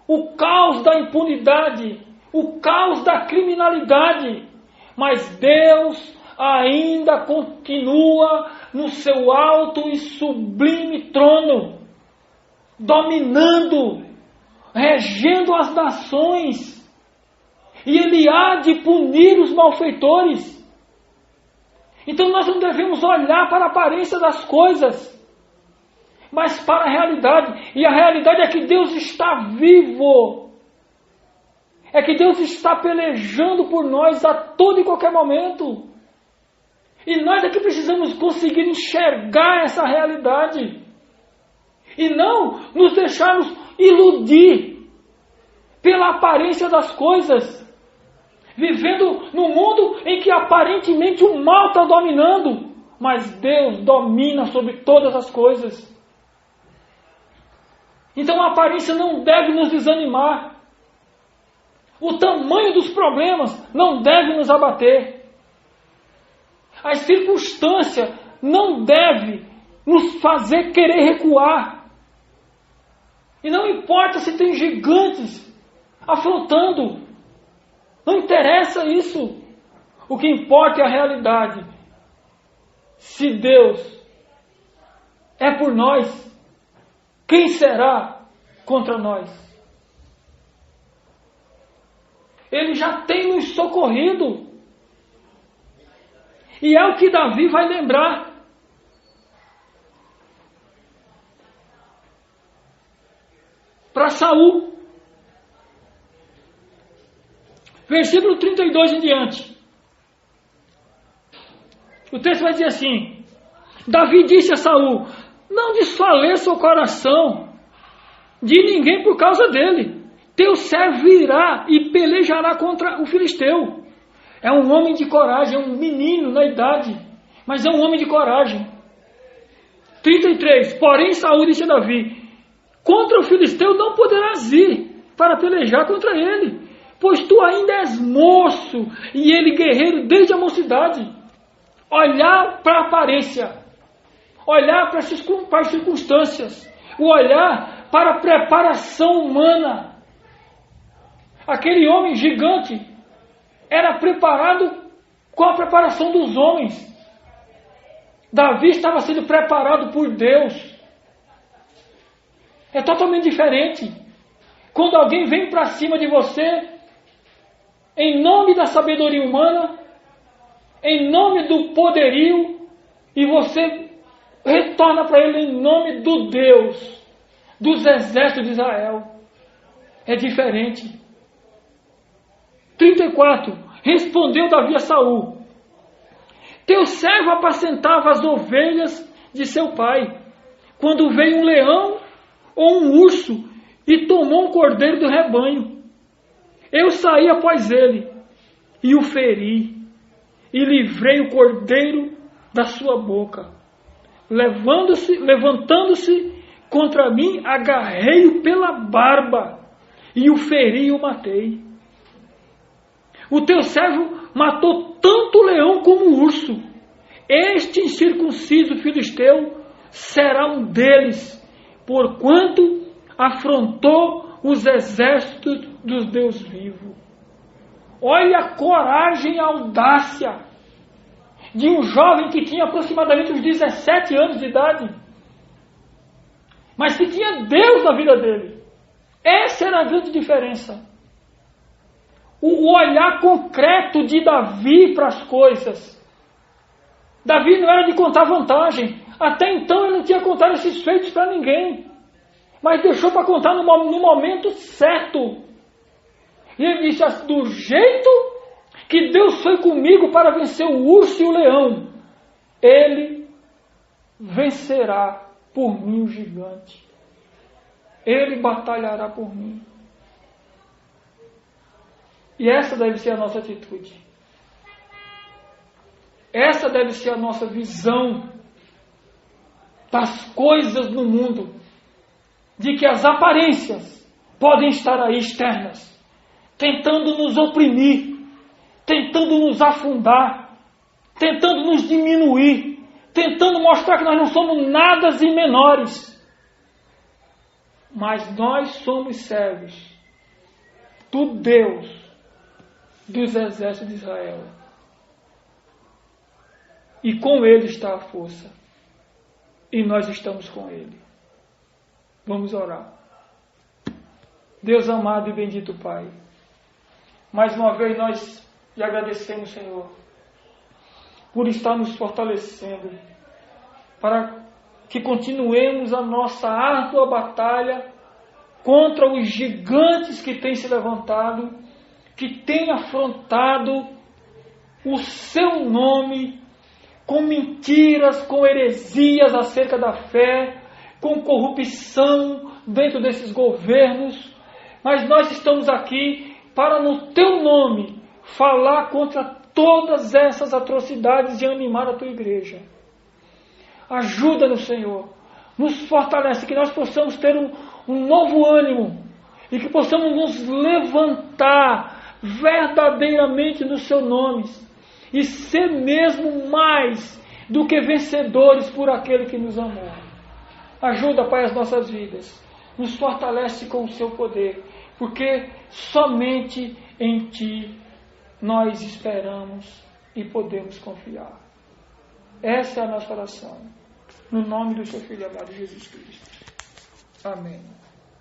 o caos da impunidade, o caos da criminalidade, mas Deus ainda continua no seu alto e sublime trono, dominando, regendo as nações, e Ele há de punir os malfeitores. Então nós não devemos olhar para a aparência das coisas, mas para a realidade. E a realidade é que Deus está vivo. É que Deus está pelejando por nós a todo e qualquer momento. E nós é que precisamos conseguir enxergar essa realidade. E não nos deixarmos iludir pela aparência das coisas. Vivendo num mundo em que aparentemente o mal está dominando, mas Deus domina sobre todas as coisas. Então a aparência não deve nos desanimar. O tamanho dos problemas não deve nos abater. A circunstância não deve nos fazer querer recuar. E não importa se tem gigantes afrontando. Não interessa isso. O que importa é a realidade. Se Deus é por nós, quem será contra nós? Ele já tem nos socorrido. E é o que Davi vai lembrar. Para Saul. Versículo 32 em diante. O texto vai dizer assim: Davi disse a Saul: não desfaleça o coração de ninguém por causa dele. Teu servo irá e pelejará contra o filisteu. É um homem de coragem, é um menino na idade, mas é um homem de coragem. 33. Porém Saul disse a Davi: contra o filisteu não poderás ir para pelejar contra ele, pois tu ainda és moço e ele guerreiro desde a mocidade. Olhar para a aparência, olhar para as circunstâncias, o olhar para a preparação humana. Aquele homem gigante era preparado com a preparação dos homens. Davi estava sendo preparado por Deus. É totalmente diferente. Quando alguém vem para cima de você, em nome da sabedoria humana, em nome do poderio, e você retorna para ele em nome do Deus, dos exércitos de Israel. É diferente. 34. Respondeu Davi a Saul: teu servo apacentava as ovelhas de seu pai, quando veio um leão ou um urso e tomou um cordeiro do rebanho. Eu saí após ele e o feri, e livrei o cordeiro da sua boca. Levantando-se contra mim, agarrei-o pela barba e o feri e o matei. O teu servo matou tanto o leão como o urso. Este incircunciso filisteu será um deles, porquanto afrontou os exércitos dos Deus vivos. Olha a coragem e a audácia de um jovem que tinha aproximadamente uns 17 anos de idade, mas que tinha Deus na vida dele. Essa era a grande diferença. O olhar concreto de Davi para as coisas. Davi não era de contar vantagem. Até então ele não tinha contado esses feitos para ninguém, mas deixou para contar no momento certo. E ele disse assim: do jeito que Deus foi comigo para vencer o urso e o leão, ele vencerá por mim o gigante. Ele batalhará por mim. E essa deve ser a nossa atitude. Essa deve ser a nossa visão das coisas no mundo. De que as aparências podem estar aí externas, tentando nos oprimir, tentando nos afundar, tentando nos diminuir, tentando mostrar que nós não somos nada e menores. Mas nós somos servos do Deus dos exércitos de Israel. E com Ele está a força. E nós estamos com Ele. Vamos orar. Deus amado e bendito Pai, mais uma vez nós lhe agradecemos, Senhor, por estar nos fortalecendo, para que continuemos a nossa árdua batalha contra os gigantes que têm se levantado, que têm afrontado o seu nome com mentiras, com heresias acerca da fé, com corrupção dentro desses governos. Mas nós estamos aqui para, no teu nome, falar contra todas essas atrocidades e animar a tua igreja. Ajuda-nos, Senhor. Nos fortalece, que nós possamos ter um novo ânimo e que possamos nos levantar verdadeiramente no seu nome e ser mesmo mais do que vencedores por aquele que nos amou. Ajuda, Pai, as nossas vidas. Nos fortalece com o seu poder, porque somente em Ti nós esperamos e podemos confiar. Essa é a nossa oração. No nome do Seu Filho amado Jesus Cristo. Amém.